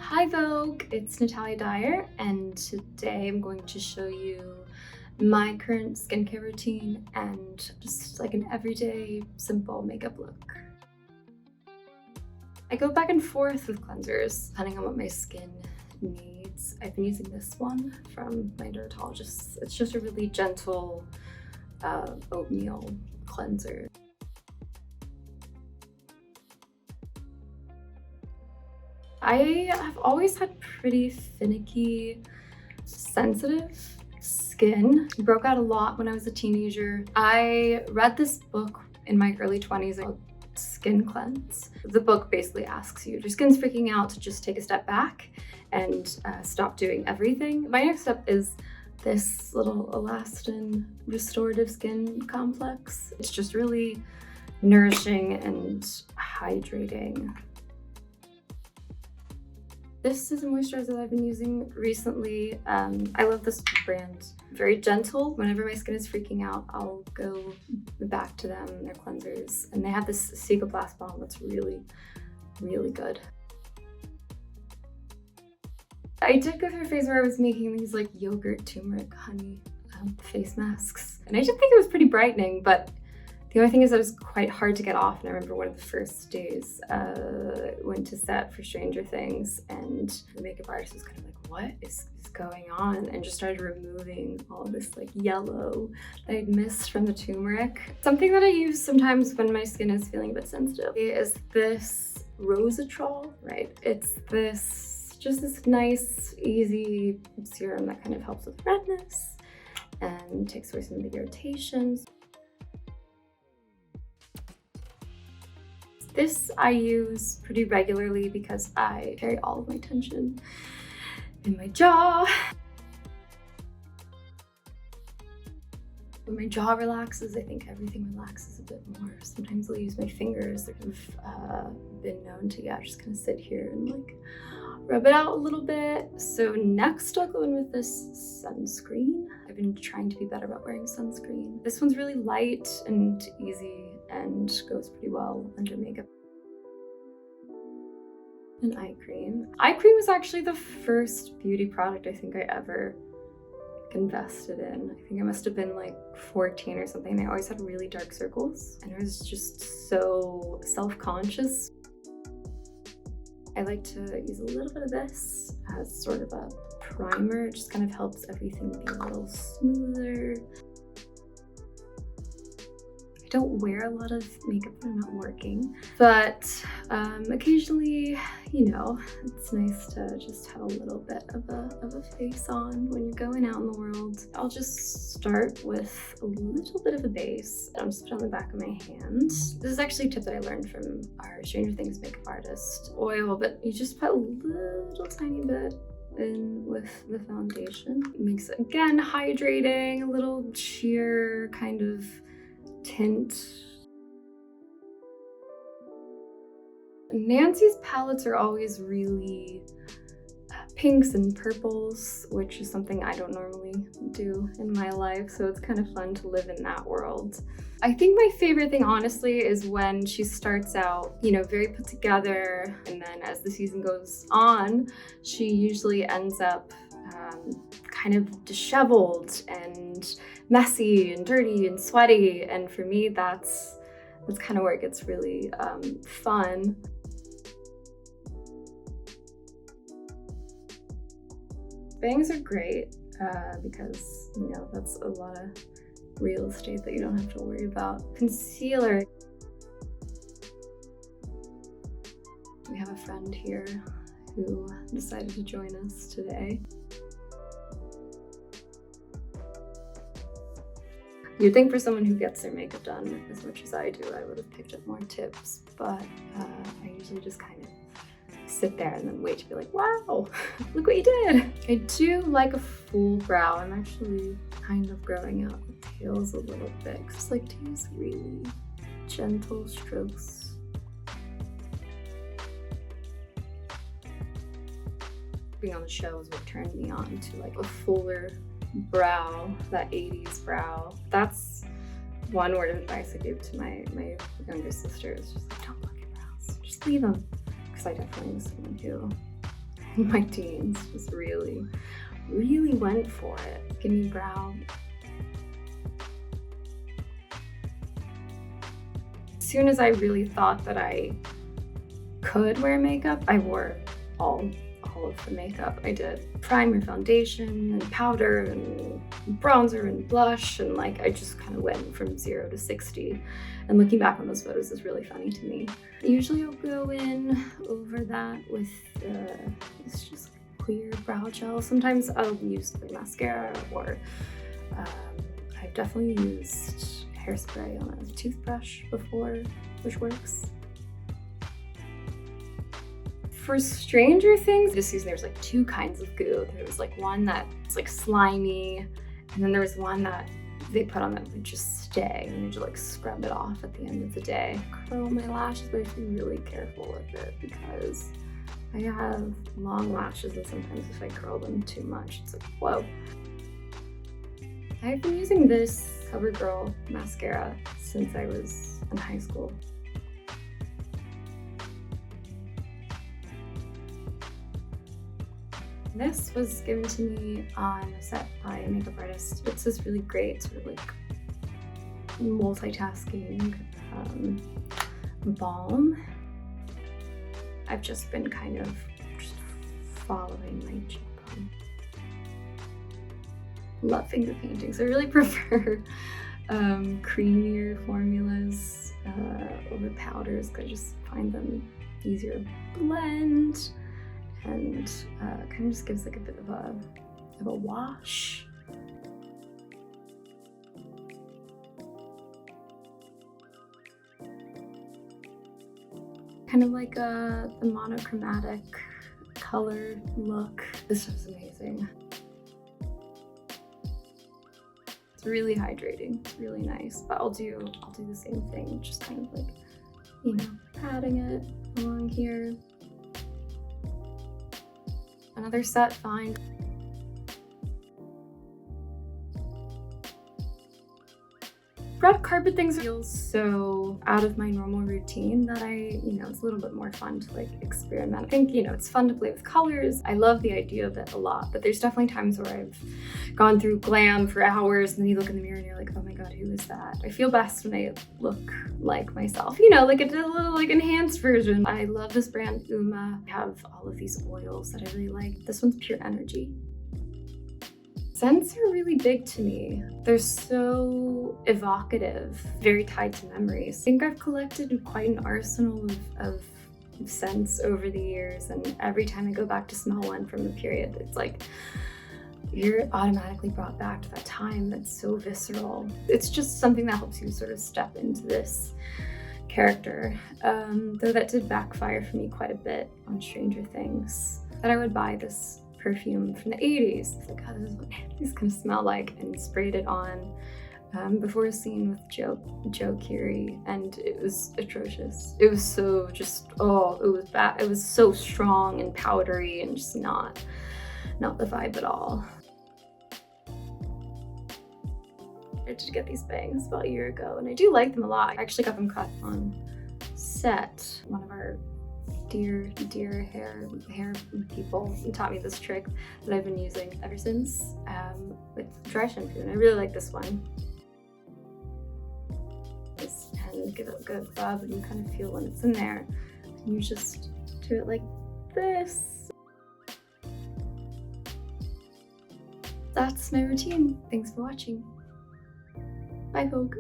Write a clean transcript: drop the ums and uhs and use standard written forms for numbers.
Hi Vogue, it's Natalia Dyer, and today I'm going to show you my current skincare routine and just like an everyday simple makeup look. I go back and forth with cleansers depending on what my skin needs. I've been using this one from my dermatologist. It's just a really gentle oatmeal cleanser. I have always had pretty finicky, sensitive skin. It broke out a lot when I was a teenager. I read this book in my early 20s called Skin Cleanse. The book basically asks you, if your skin's freaking out, to just take a step back and stop doing everything. My next step is this little elastin restorative skin complex. It's just really nourishing and hydrating. This is a moisturizer that I've been using recently. I love this brand. Very gentle. Whenever my skin is freaking out, I'll go back to them, their cleansers. And they have this Cicaplast balm that's really, really good. I did go through a phase where I was making these like yogurt, turmeric, honey face masks. And I did think it was pretty brightening, but the only thing is that it was quite hard to get off, and I remember one of the first days went to set for Stranger Things, and the makeup artist was kind of like, what is going on? And just started removing all this like yellow that I'd missed from the turmeric. Something that I use sometimes when my skin is feeling a bit sensitive is this Rosatrol, right? It's just this nice, easy serum that kind of helps with redness and takes away some of the irritations. This I use pretty regularly because I carry all of my tension in my jaw. When my jaw relaxes, I think everything relaxes a bit more. Sometimes I'll use my fingers. I've been known to, just kind of sit here and like rub it out a little bit. So next I'll go in with this sunscreen. I've been trying to be better about wearing sunscreen. This one's really light and easy and goes pretty well under makeup. An eye cream. Eye cream was actually the first beauty product I think I ever invested in. I think I must have been like 14 or something. I always had really dark circles and I was just so self-conscious. I like to use a little bit of this as sort of a primer. It just kind of helps everything be a little smoother. I don't wear a lot of makeup when I'm not working, but occasionally, it's nice to just have a little bit of a face on when you're going out in the world. I'll just start with a little bit of a base. I'll just put on the back of my hand. This is actually a tip that I learned from our Stranger Things makeup artist. Oil, but you just put a little tiny bit in with the foundation. It makes it, again, hydrating, a little sheer kind of tint. Nancy's palettes are always really pinks and purples, which is something I don't normally do in my life, so it's kind of fun to live in that world. I think my favorite thing, honestly, is when she starts out, very put together, and then as the season goes on, she usually ends up kind of disheveled and messy and dirty and sweaty, and for me that's kind of where it gets really fun. Bangs are great because that's a lot of real estate that you don't have to worry about. Concealer. We have a friend here who decided to join us today. You'd think for someone who gets their makeup done as much as I do, I would have picked up more tips, but I usually just kind of sit there and then wait to be like, wow, look what you did. I do like a full brow. I'm actually kind of growing out the tails a little bit. I just like to use really gentle strokes. Being on the show is what turned me on to like a fuller brow, that 80s brow. That's one word of advice I gave to my younger sister, is just like, don't look at brows, just leave them. Because I definitely was someone who in my teens. Just really went for it. Give me brow. As soon as I really thought that I could wear makeup, I wore all of the makeup. I did primer, foundation, and powder, and bronzer, and blush, and like I just kind of went from 0 to 60. And looking back on those photos is really funny to me. Usually I'll go in over that with it's just clear brow gel. Sometimes I'll use the mascara, or I've definitely used hairspray on a toothbrush before, which works. For Stranger Things, this season there's like 2 kinds of goo. There was like one that's like slimy, and then there was one that they put on that would just stay, and you just like scrub it off at the end of the day. Curl my lashes, but I have to be really careful with it because I have long lashes, and sometimes if I curl them too much, it's like, whoa. I've been using this CoverGirl mascara since I was in high school. This was given to me on a set by a makeup artist. It's this really great sort of like multitasking balm. I've just been kind of just following my cheekbone. Love finger painting, so I really prefer creamier formulas over powders because I just find them easier to blend. And kind of just gives like a bit of a wash. Kind of like a monochromatic color look. This was amazing. It's really hydrating. It's really nice. But I'll do the same thing, just kind of like, you know, patting it along here. Another set find. Red carpet things feel so out of my normal routine that it's a little bit more fun to like experiment. I think, it's fun to play with colors. I love the idea of it a lot, but there's definitely times where I've gone through glam for hours and then you look in the mirror and you're like, oh my God, who is that? I feel best when I look like myself, like a little like enhanced version. I love this brand Uma. I have all of these oils that I really like. This one's Pure Energy. Scents are really big to me. They're so evocative, very tied to memories. I think I've collected quite an arsenal of scents over the years, and every time I go back to smell one from a period, it's like you're automatically brought back to that time that's so visceral. It's just something that helps you sort of step into this character, though that did backfire for me quite a bit on Stranger Things. That I would buy this perfume from the 80s. It's like, oh, this is what these can smell like, and sprayed it on before a scene with Joe Keery, and it was atrocious. It was so just, it was bad. It was so strong and powdery and just not the vibe at all. I did get these bangs about a year ago, and I do like them a lot. I actually got them cut on set. One of our dear hair people taught me this trick that I've been using ever since with dry shampoo, and I really like this one. And give it a good rub, and you kind of feel when it's in there. And you just do it like this. That's my routine. Thanks for watching. Bye, Vogue.